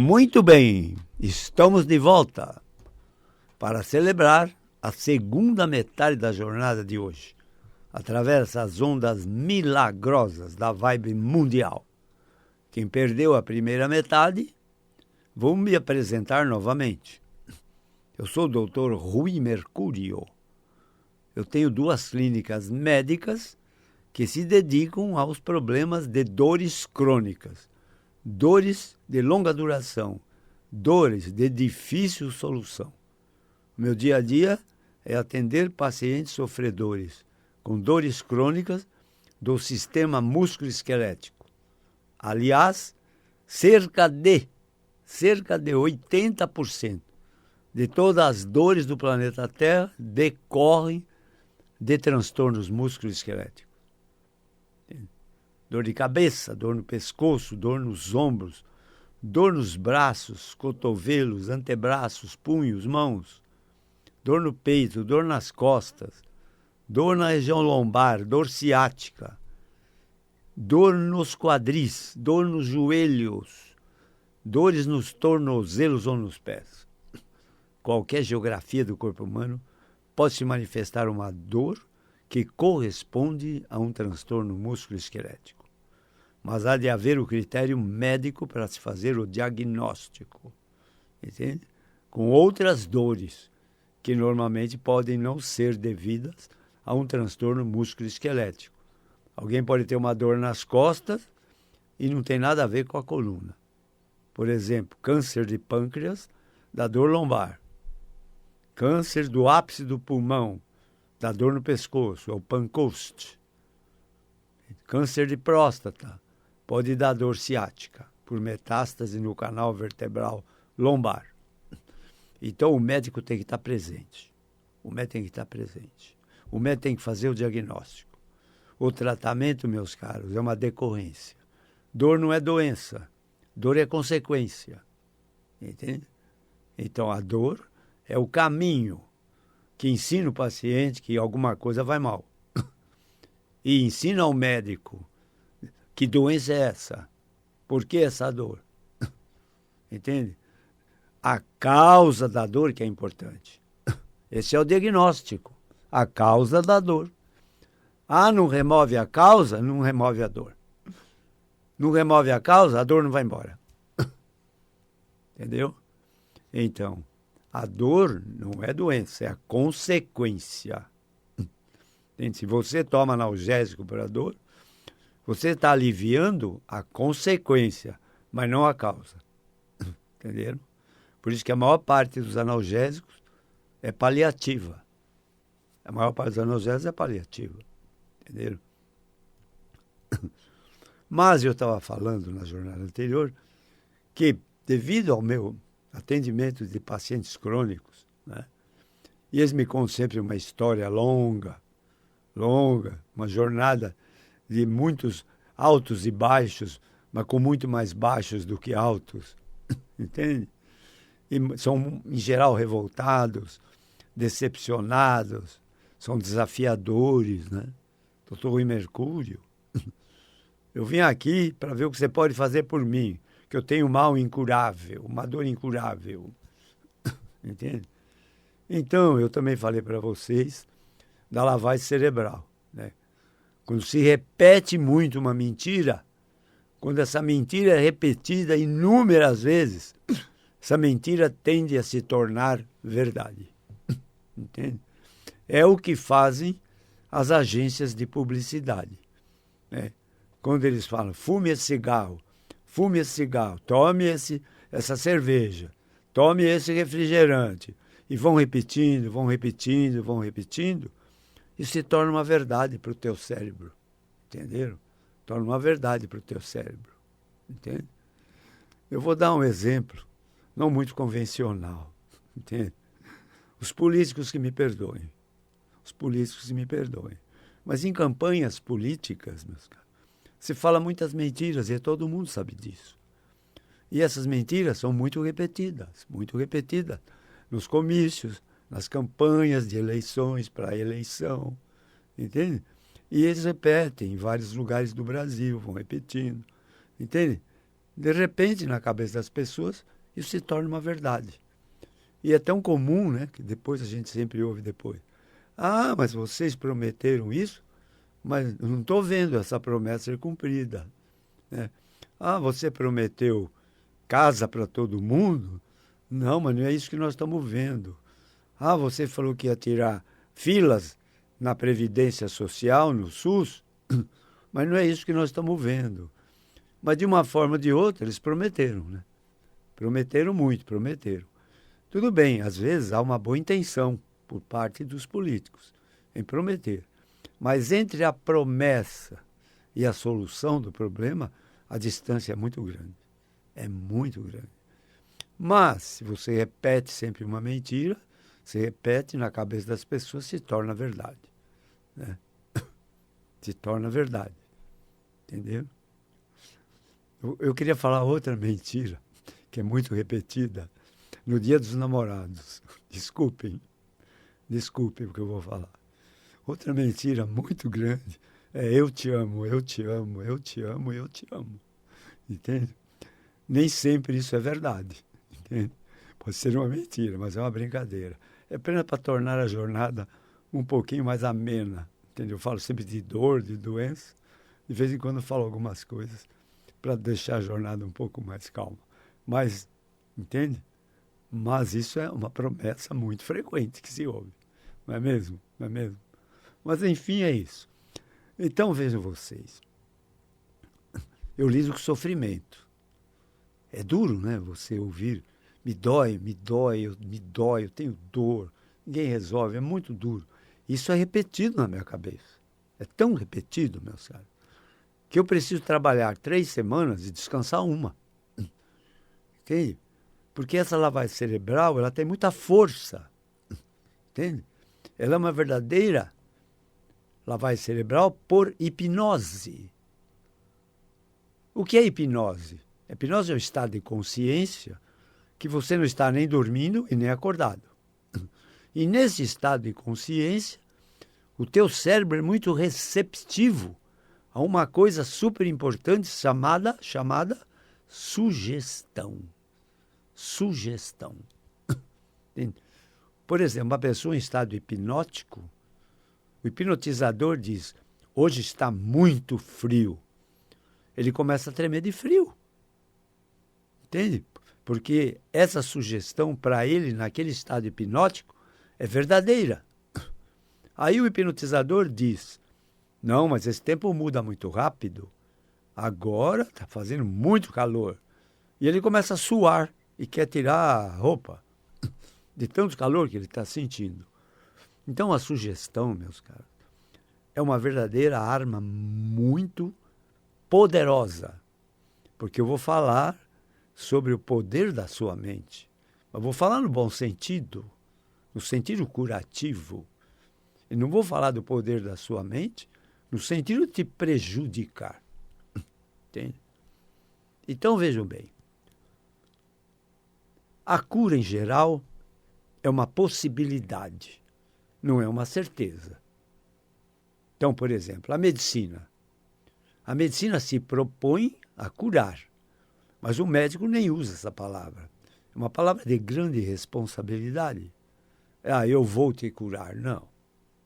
Muito bem, estamos de volta para celebrar a segunda metade da jornada de hoje, através das ondas milagrosas da vibe mundial. Quem perdeu a primeira metade, vou me apresentar novamente. Eu sou o Dr. Rui Mercúrio. Eu tenho 2 clínicas médicas que se dedicam aos problemas de dores crônicas, dores de longa duração, dores de difícil solução. O meu dia a dia é atender pacientes sofredores com dores crônicas do sistema músculo-esquelético. Aliás, cerca de 80% de todas as dores do planeta Terra decorrem de transtornos músculo-esqueléticos. Dor de cabeça, dor no pescoço, dor nos ombros, dor nos braços, cotovelos, antebraços, punhos, mãos, dor no peito, dor nas costas, dor na região lombar, dor ciática, dor nos quadris, dor nos joelhos, dores nos tornozelos ou nos pés. Qualquer geografia do corpo humano pode se manifestar uma dor que corresponde a um transtorno músculo-esquelético. Mas há de haver o critério médico para se fazer o diagnóstico, entende? Com outras dores, que normalmente podem não ser devidas a um transtorno músculo-esquelético. Alguém pode ter uma dor nas costas e não tem nada a ver com a coluna. Por exemplo, câncer de pâncreas dá dor lombar. Câncer do ápice do pulmão dá dor no pescoço, é o Pancoast. Câncer de próstata pode dar dor ciática, por metástase no canal vertebral lombar. Então o médico tem que estar presente. O médico tem que estar presente. O médico tem que fazer o diagnóstico. O tratamento, meus caros, é uma decorrência. Dor não é doença. Dor é consequência. Entende? Então a dor é o caminho que ensina o paciente que alguma coisa vai mal. E ensina ao médico que doença é essa. Por que essa dor? Entende? A causa da dor que é importante. Esse é o diagnóstico. A causa da dor. Ah, não remove a causa? Não remove a dor. Não remove a causa, a dor não vai embora. Entendeu? Então, a dor não é doença, é a consequência. Entende? Se você toma analgésico para a dor, você está aliviando a consequência, mas não a causa. Entenderam? Por isso que a maior parte dos analgésicos é paliativa. A maior parte dos analgésicos é paliativa. Entenderam? Mas eu estava falando na jornada anterior que, devido ao meu atendimento de pacientes crônicos, né, e eles me contam sempre uma história longa, uma jornada de muitos altos e baixos, mas com muito mais baixos do que altos. Entende? E são, em geral, revoltados, decepcionados, são desafiadores, né? Doutor Rui Mercúrio, eu vim aqui para ver o que você pode fazer por mim, que eu tenho um mal incurável, uma dor incurável. Entende? Então, eu também falei para vocês da lavagem cerebral, né? Quando se repete muito uma mentira, quando essa mentira é repetida inúmeras vezes, essa mentira tende a se tornar verdade. Entende? É o que fazem as agências de publicidade, né? Quando eles falam, fume esse cigarro, tome essa cerveja, tome esse refrigerante, e vão repetindo, e se torna uma verdade para o teu cérebro. Entenderam? Torna uma verdade para o teu cérebro. Entende? Eu vou dar um exemplo, não muito convencional. Entende? Os políticos que me perdoem. Mas em campanhas políticas, meus caros, se fala muitas mentiras e todo mundo sabe disso. E essas mentiras são muito repetidas nos comícios, nas campanhas de eleições para eleição, entende? E eles repetem em vários lugares do Brasil, vão repetindo, entende? De repente, na cabeça das pessoas, isso se torna uma verdade. E é tão comum, né, que depois a gente sempre ouve depois. Ah, mas vocês prometeram isso, mas eu não estou vendo essa promessa ser cumprida. Né? Ah, você prometeu casa para todo mundo? Não, mas não é isso que nós estamos vendo. Ah, você falou que ia tirar filas na Previdência Social, no SUS, mas não é isso que nós estamos vendo. Mas de uma forma ou de outra, eles prometeram, né? Prometeram muito, prometeram. Tudo bem, às vezes há uma boa intenção por parte dos políticos em prometer. Mas entre a promessa e a solução do problema, a distância é muito grande. É muito grande. Mas, se você repete sempre uma mentira, se repete na cabeça das pessoas, se torna verdade. Né? Se torna verdade. Entendeu? Eu queria falar outra mentira, que é muito repetida, no Dia dos Namorados. Desculpem o que eu vou falar. Outra mentira muito grande é eu te amo, eu te amo, eu te amo, eu te amo. Entende? Nem sempre isso é verdade. Entende? Pode ser uma mentira, mas é uma brincadeira. É apenas para tornar a jornada um pouquinho mais amena. Entende? Eu falo sempre de dor, de doença. De vez em quando eu falo algumas coisas para deixar a jornada um pouco mais calma. Mas, entende? Mas isso é uma promessa muito frequente que se ouve. Não é mesmo? Não é mesmo? Mas, enfim, é isso. Então, vejam vocês. Eu lido com sofrimento. É duro, né? Você ouvir, me dói, eu tenho dor. Ninguém resolve, é muito duro. Isso é repetido na minha cabeça. É tão repetido, meus caros, que eu preciso trabalhar 3 semanas e descansar uma. Entende? Porque essa lavagem cerebral, ela tem muita força. Entende? Ela é uma verdadeira lavagem cerebral por hipnose. O que é hipnose? Hipnose é um estado de consciência que você não está nem dormindo e nem acordado. E nesse estado de consciência, o teu cérebro é muito receptivo a uma coisa super importante chamada sugestão. Sugestão. Por exemplo, uma pessoa em estado hipnótico, o hipnotizador diz, hoje está muito frio. Ele começa a tremer de frio. Entende? Porque essa sugestão para ele, naquele estado hipnótico, é verdadeira. Aí o hipnotizador diz, não, mas esse tempo muda muito rápido. Agora está fazendo muito calor. E ele começa a suar e quer tirar a roupa de tanto calor que ele está sentindo. Então a sugestão, meus caros, é uma verdadeira arma muito poderosa. Porque eu vou falar sobre o poder da sua mente. Eu vou falar no bom sentido, no sentido curativo. E não vou falar do poder da sua mente no sentido de te prejudicar. Entende? Então, vejam bem. A cura, em geral, é uma possibilidade, não é uma certeza. Então, por exemplo, a medicina. A medicina se propõe a curar, mas o médico nem usa essa palavra. É uma palavra de grande responsabilidade. Ah, eu vou te curar. Não.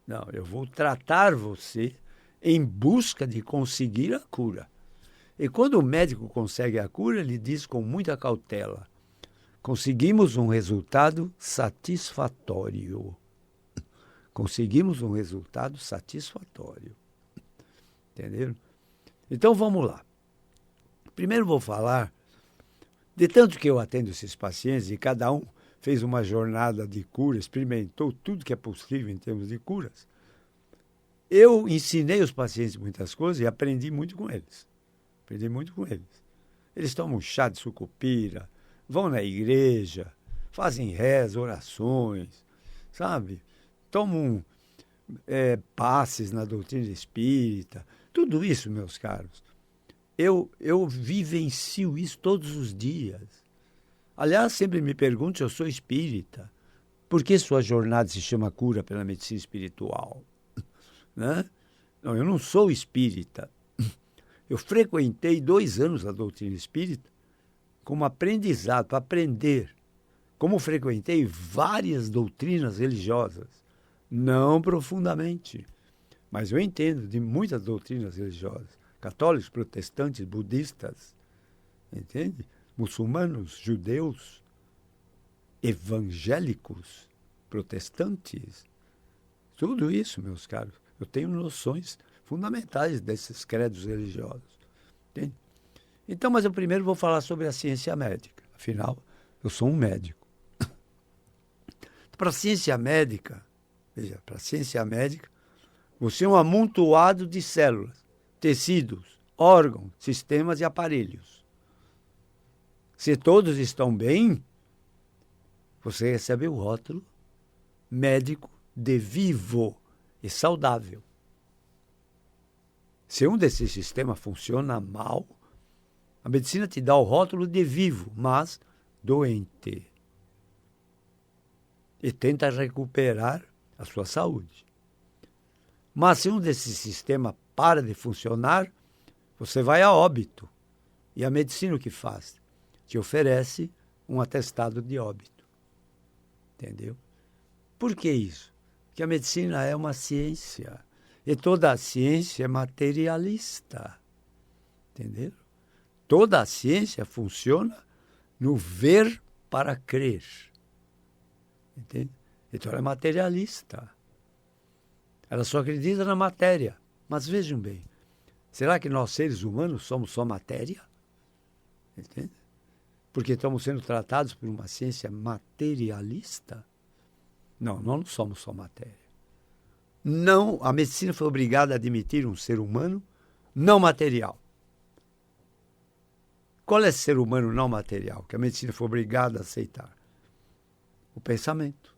Não, eu vou tratar você em busca de conseguir a cura. E quando o médico consegue a cura, ele diz com muita cautela, conseguimos um resultado satisfatório. Conseguimos um resultado satisfatório. Entenderam? Então vamos lá. Primeiro vou falar, de tanto que eu atendo esses pacientes, e cada um fez uma jornada de cura, experimentou tudo que é possível em termos de curas. Eu ensinei os pacientes muitas coisas e aprendi muito com eles. Aprendi muito com eles. Eles tomam chá de sucupira, vão na igreja, fazem reza, orações, sabe? Tomam passes na doutrina espírita. Tudo isso, meus caros, eu vivencio isso todos os dias. Aliás, sempre me perguntam se eu sou espírita. Por que sua jornada se chama cura pela medicina espiritual? Né? Não, eu não sou espírita. Eu frequentei 2 anos a doutrina espírita como aprendizado, para aprender. Como frequentei várias doutrinas religiosas, não profundamente, mas eu entendo de muitas doutrinas religiosas, católicos, protestantes, budistas, entende? Muçulmanos, judeus, evangélicos, protestantes, tudo isso, meus caros. Eu tenho noções fundamentais desses credos religiosos, entende? Então, mas eu primeiro vou falar sobre a ciência médica. Afinal, eu sou um médico. Para a ciência médica, veja, para a ciência médica, você é um amontoado de células, tecidos, órgãos, sistemas e aparelhos. Se todos estão bem, você recebe o rótulo médico de vivo e saudável. Se um desses sistemas funciona mal, a medicina te dá o rótulo de vivo, mas doente. E tenta recuperar a sua saúde. Mas se um desses sistemas para de funcionar, você vai a óbito. E a medicina o que faz? Te oferece um atestado de óbito. Entendeu? Por que isso? Porque a medicina é uma ciência. E toda a ciência é materialista. Entendeu? Toda a ciência funciona no ver para crer. Entende? Então ela é materialista. Ela só acredita na matéria. Mas vejam bem, será que nós seres humanos somos só matéria? Entende? Porque estamos sendo tratados por uma ciência materialista? Não, nós não somos só matéria. Não, a medicina foi obrigada a admitir um ser humano não material. Qual é esse ser humano não material que a medicina foi obrigada a aceitar? O pensamento.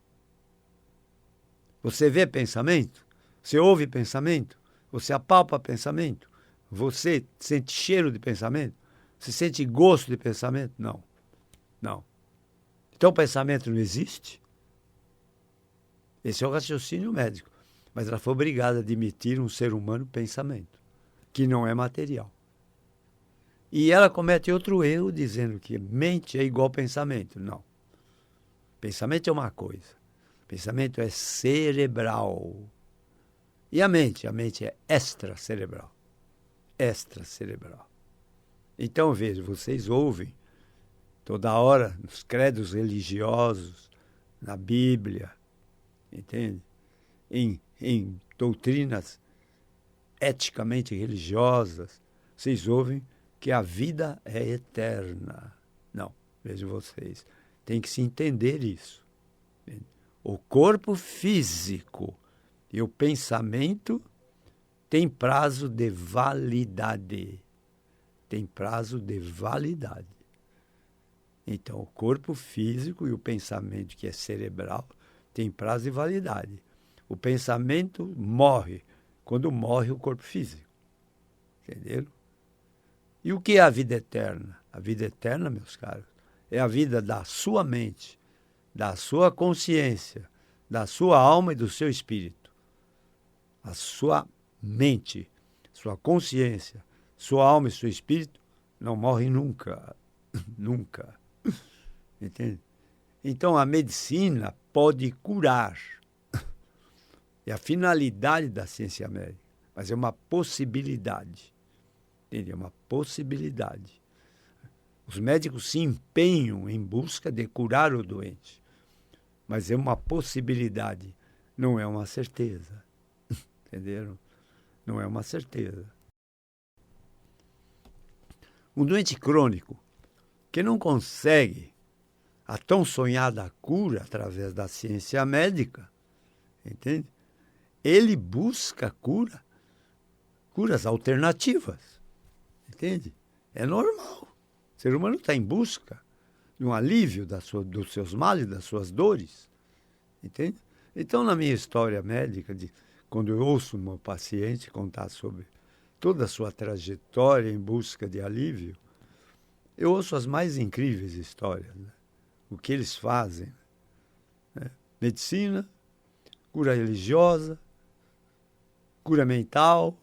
Você vê pensamento? Você ouve pensamento? Você apalpa pensamento? Você sente cheiro de pensamento? Você sente gosto de pensamento? Não. Não. Então o pensamento não existe? Esse é o raciocínio médico. Mas ela foi obrigada a admitir um ser humano pensamento, que não é material. E ela comete outro erro dizendo que mente é igual pensamento. Não. Pensamento é uma coisa. Pensamento é cerebral. E a mente? A mente é extracerebral. Extracerebral. Então, veja, vocês ouvem toda hora nos credos religiosos, na Bíblia, entende? Em doutrinas eticamente religiosas, vocês ouvem que a vida é eterna. Não, vejam vocês, tem que se entender isso. O corpo físico e o pensamento têm prazo de validade. Tem prazo de validade. Então, o corpo físico e o pensamento, que é cerebral, tem prazo de validade. O pensamento morre quando morre o corpo físico. Entenderam? E o que é a vida eterna? A vida eterna, meus caros, é a vida da sua mente, da sua consciência, da sua alma e do seu espírito. A sua mente, sua consciência, sua alma e seu espírito não morrem nunca. Nunca. Entende? Então a medicina pode curar. É a finalidade da ciência médica, mas é uma possibilidade. Entende? É uma possibilidade. Os médicos se empenham em busca de curar o doente, mas é uma possibilidade, não é uma certeza. Entenderam? Não é uma certeza. Um doente crônico que não consegue a tão sonhada cura através da ciência médica, entende? Ele busca curas alternativas, entende? É normal. O ser humano está em busca de um alívio dos seus males, das suas dores, entende? Então, na minha história médica, quando eu ouço uma paciente contar sobre toda a sua trajetória em busca de alívio, eu ouço as mais incríveis histórias, né? O que eles fazem, né? Medicina, cura religiosa, cura mental,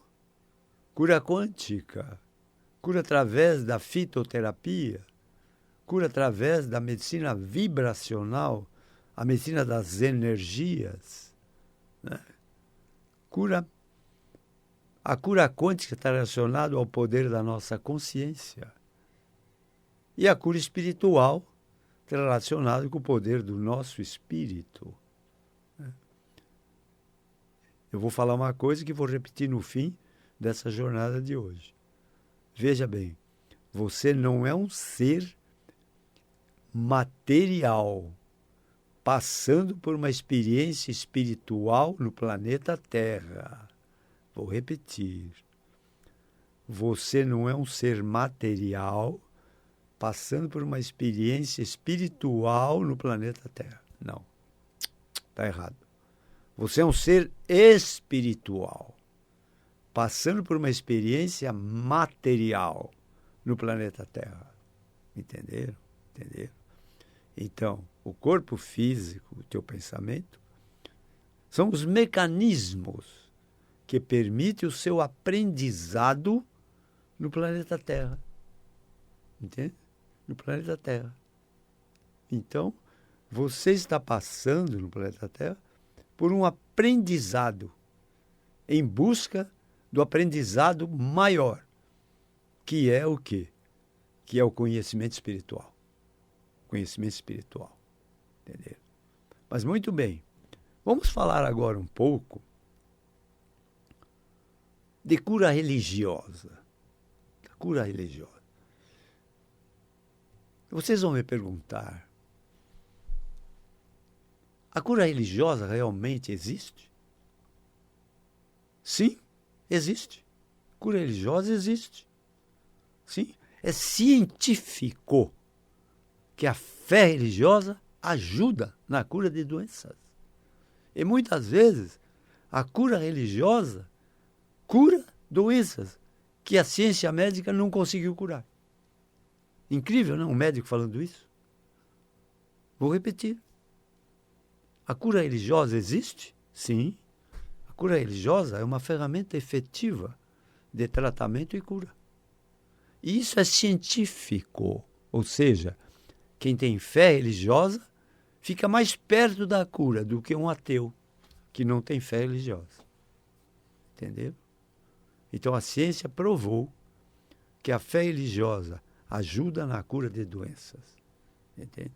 cura quântica, cura através da fitoterapia, cura através da medicina vibracional, a medicina das energias, né? A cura quântica está relacionada ao poder da nossa consciência. E a cura espiritual está relacionada com o poder do nosso espírito. Eu vou falar uma coisa que vou repetir no fim dessa jornada de hoje. Veja bem, você não é um ser material passando por uma experiência espiritual no planeta Terra. Vou repetir. Você não é um ser material passando por uma experiência espiritual no planeta Terra. Não. Está errado. Você é um ser espiritual passando por uma experiência material no planeta Terra. Entenderam? Entenderam? Então, o corpo físico, o teu pensamento, são os mecanismos que permitem o seu aprendizado no planeta Terra. Entende? No planeta Terra. Então, você está passando no planeta Terra por um aprendizado, em busca do aprendizado maior, que é o quê? Que é o conhecimento espiritual. Conhecimento espiritual. Entendeu? Mas muito bem, vamos falar agora um pouco de cura religiosa. Cura religiosa. Vocês vão me perguntar, a cura religiosa realmente existe? Sim, existe. Cura religiosa existe. Sim, é científico que a fé religiosa ajuda na cura de doenças. E muitas vezes a cura religiosa cura doenças que a ciência médica não conseguiu curar. Incrível, não? Um médico falando isso. Vou repetir. A cura religiosa existe? Sim. A cura religiosa é uma ferramenta efetiva de tratamento e cura. E isso é científico. Ou seja, quem tem fé religiosa fica mais perto da cura do que um ateu que não tem fé religiosa. Entendeu? Então a ciência provou que a fé religiosa ajuda na cura de doenças. Entende?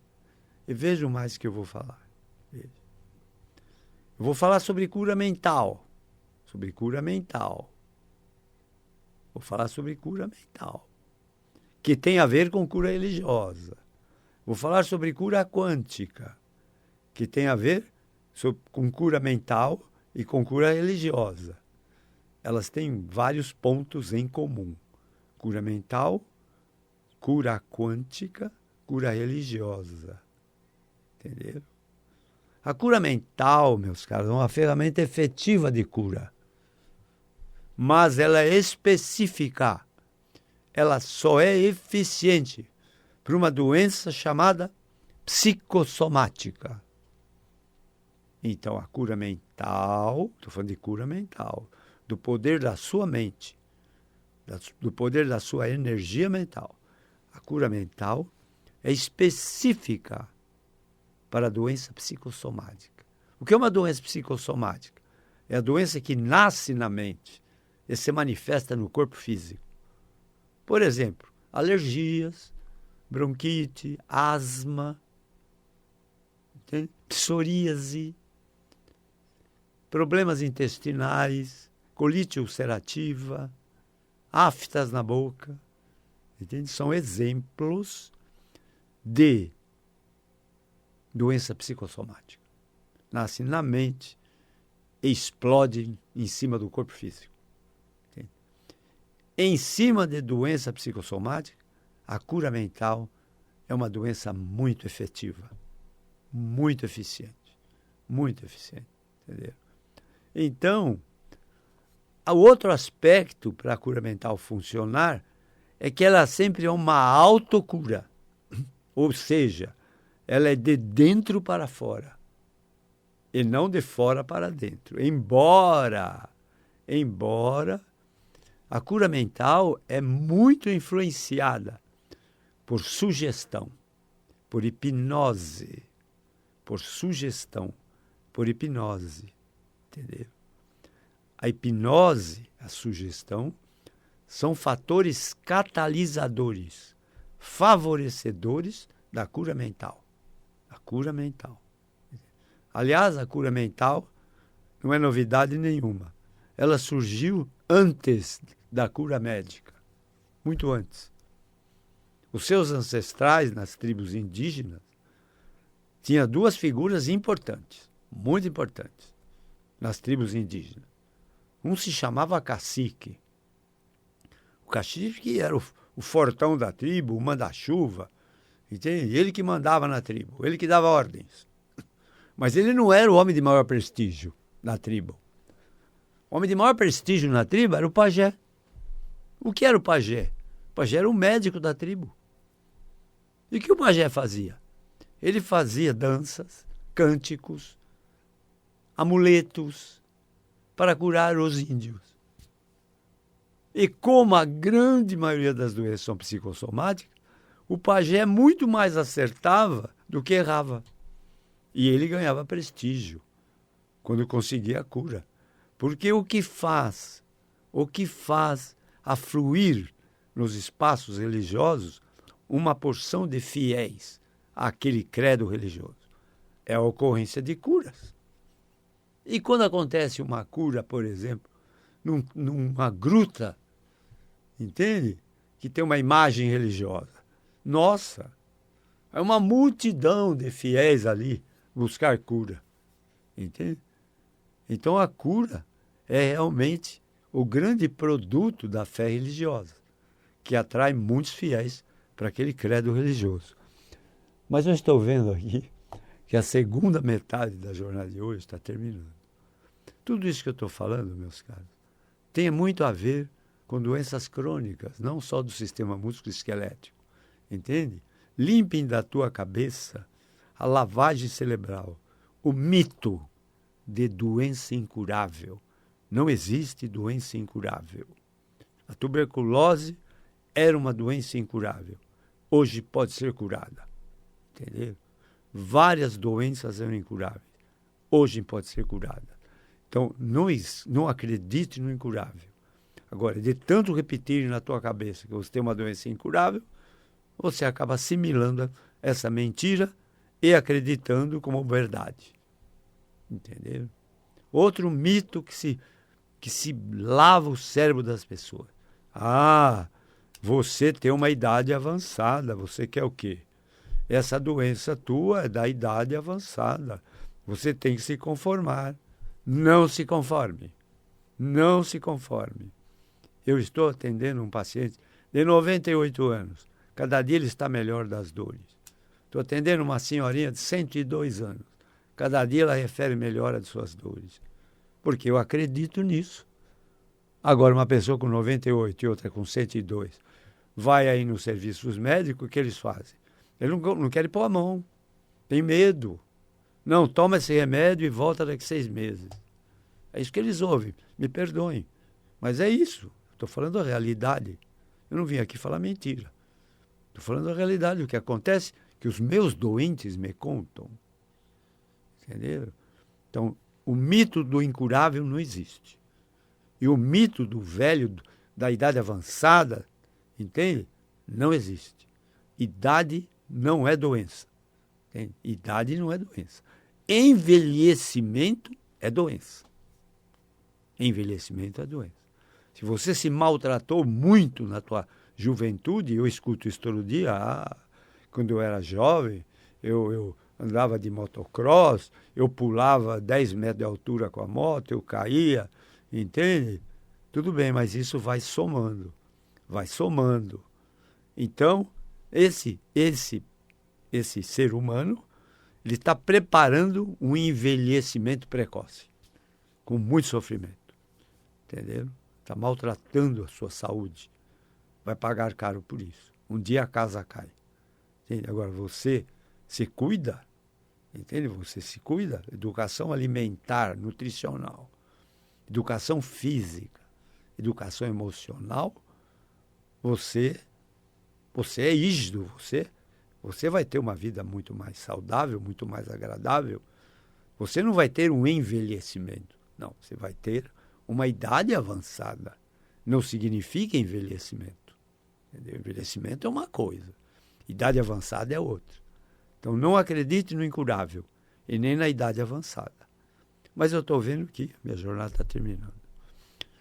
E vejam mais que eu vou falar. Veja. Eu vou falar sobre cura mental. Sobre cura mental. Vou falar sobre cura mental, que tem a ver com cura religiosa. Vou falar sobre cura quântica, que tem a ver com cura mental e com cura religiosa. Elas têm vários pontos em comum. Cura mental, cura quântica, cura religiosa. Entenderam? A cura mental, meus caros, é uma ferramenta efetiva de cura. Mas ela é específica. Ela só é eficiente para uma doença chamada psicossomática. Então, a cura mental, estou falando de cura mental, do poder da sua mente, do poder da sua energia mental. A cura mental é específica para a doença psicossomática. O que é uma doença psicossomática? É a doença que nasce na mente e se manifesta no corpo físico. Por exemplo, alergias, bronquite, asma, psoríase, problemas intestinais, colite ulcerativa, aftas na boca. Entende? São exemplos de doença psicossomática. Nasce na mente e explode em cima do corpo físico. Entende? Em cima de doença psicossomática, a cura mental é uma doença muito efetiva, muito eficiente, muito eficiente. Entendeu? Então, o outro aspecto para a cura mental funcionar é que ela sempre é uma autocura. Ou seja, ela é de dentro para fora e não de fora para dentro. Embora a cura mental é muito influenciada por sugestão. por hipnose, por sugestão, por hipnose, entendeu? A hipnose, a sugestão, são fatores catalisadores, favorecedores da cura mental. A cura mental. Aliás, a cura mental não é novidade nenhuma. Ela surgiu antes da cura médica, muito antes. Os seus ancestrais nas tribos indígenas tinham duas figuras importantes, muito importantes, nas tribos indígenas. Um se chamava cacique. O cacique era o fortão da tribo, o manda-chuva, entende? Ele que mandava na tribo, ele que dava ordens. Mas ele não era o homem de maior prestígio na tribo. O homem de maior prestígio na tribo era o pajé. O que era o pajé? O pajé era o médico da tribo. E o que o pajé fazia? Ele fazia danças, cânticos, amuletos para curar os índios. E como a grande maioria das doenças são psicossomáticas, o pajé muito mais acertava do que errava. E ele ganhava prestígio quando conseguia a cura. Porque o que faz afluir nos espaços religiosos uma porção de fiéis àquele credo religioso é a ocorrência de curas. E quando acontece uma cura, por exemplo, numa gruta, entende? Que tem uma imagem religiosa. Nossa, é uma multidão de fiéis ali buscar cura, entende? Então a cura é realmente o grande produto da fé religiosa, que atrai muitos fiéis para aquele credo religioso. Mas eu estou vendo aqui que a segunda metade da jornada de hoje está terminando. Tudo isso que eu estou falando, meus caros, tem muito a ver com doenças crônicas, não só do sistema músculo-esquelético, entende? Limpem da tua cabeça a lavagem cerebral, o mito de doença incurável. Não existe doença incurável. A tuberculose era uma doença incurável. Hoje pode ser curada. Entendeu? Várias doenças eram incuráveis. Hoje pode ser curada. Então, não acredite no incurável. Agora, de tanto repetir na tua cabeça que você tem uma doença incurável, você acaba assimilando essa mentira e acreditando como verdade. Entendeu? Outro mito que se lava o cérebro das pessoas. Ah, você tem uma idade avançada, você quer o quê? Essa doença tua é da idade avançada. Você tem que se conformar. Não se conforme. Não se conforme. Eu estou atendendo um paciente de 98 anos. Cada dia ele está melhor das dores. Estou atendendo uma senhorinha de 102 anos. Cada dia ela refere melhora de suas dores. Porque eu acredito nisso. Agora, uma pessoa com 98 e outra com 102, vai aí nos serviços médicos, o que eles fazem? Eles não querem pôr a mão. Tem medo. Não, toma esse remédio e volta daqui 6 meses. É isso que eles ouvem. Me perdoem. Mas é isso. Estou falando a realidade. Eu não vim aqui falar mentira. Estou falando a realidade. O que acontece é que os meus doentes me contam. Entendeu? Então, o mito do incurável não existe. E o mito do velho, da idade avançada, entende? Não existe. Idade não é doença. Entende? Idade não é doença. Envelhecimento é doença. Envelhecimento é doença. Se você se maltratou muito na tua juventude, eu escuto isso todo dia, quando eu era jovem, eu andava de motocross, eu pulava 10 metros de altura com a moto, eu caía, entende? Tudo bem, mas isso vai somando, vai somando. Então, esse ser humano, ele está preparando um envelhecimento precoce, com muito sofrimento, entendeu? Está maltratando a sua saúde, vai pagar caro por isso. Um dia a casa cai. Entende? Agora, você se cuida, entende? Você se cuida. Educação alimentar, nutricional, educação física, educação emocional. Você é rígido, você vai ter uma vida muito mais saudável, muito mais agradável. Você não vai ter um envelhecimento. Não, você vai ter uma idade avançada. Não significa envelhecimento. Entendeu? Envelhecimento é uma coisa. Idade avançada é outra. Então, não acredite no incurável e nem na idade avançada. Mas eu estou vendo que minha jornada está terminando.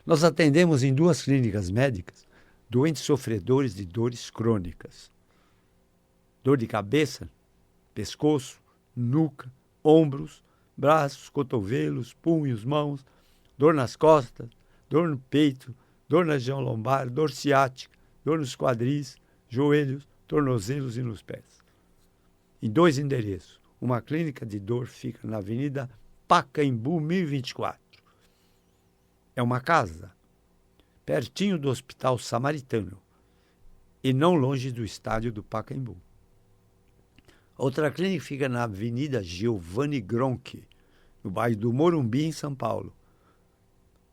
Nós atendemos em 2 clínicas médicas doentes sofredores de dores crônicas. Dor de cabeça, pescoço, nuca, ombros, braços, cotovelos, punhos, mãos, dor nas costas, dor no peito, dor na região lombar, dor ciática, dor nos quadris, joelhos, tornozelos e nos pés. Em 2 endereços. Uma clínica de dor fica na Avenida Pacaembu, 1024. É uma casa, pertinho do Hospital Samaritano, e não longe do estádio do Pacaembu. Outra clínica fica na Avenida Giovanni Gronchi, no bairro do Morumbi, em São Paulo,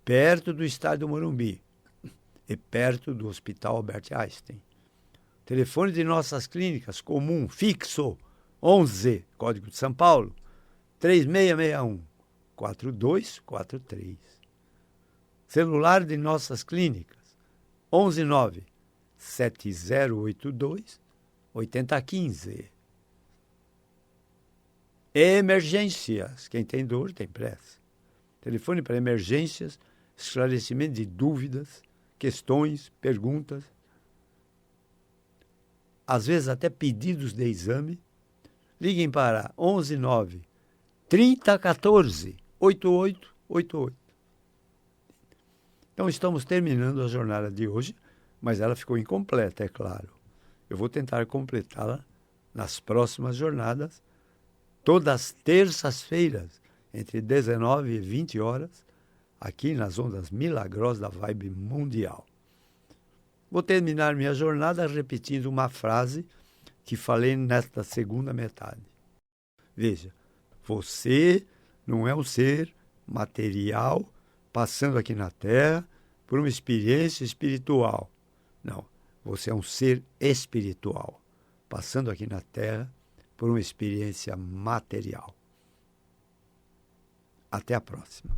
perto do estádio do Morumbi e perto do Hospital Albert Einstein. O telefone de nossas clínicas, comum, fixo, 11, Código de São Paulo, 3661-4243. Celular de nossas clínicas, 119-7082-8015. Emergências, quem tem dor tem pressa. Telefone para emergências, esclarecimento de dúvidas, questões, perguntas, às vezes até pedidos de exame. Liguem para 119-3014-8888. Então, estamos terminando a jornada de hoje, mas ela ficou incompleta, é claro. Eu vou tentar completá-la nas próximas jornadas, todas as terças-feiras, entre 19 e 20 horas, aqui nas ondas milagrosas da Vibe Mundial. Vou terminar minha jornada repetindo uma frase que falei nesta segunda metade. Veja, você não é um ser material passando aqui na Terra por uma experiência espiritual. Não, você é um ser espiritual passando aqui na Terra por uma experiência material. Até a próxima.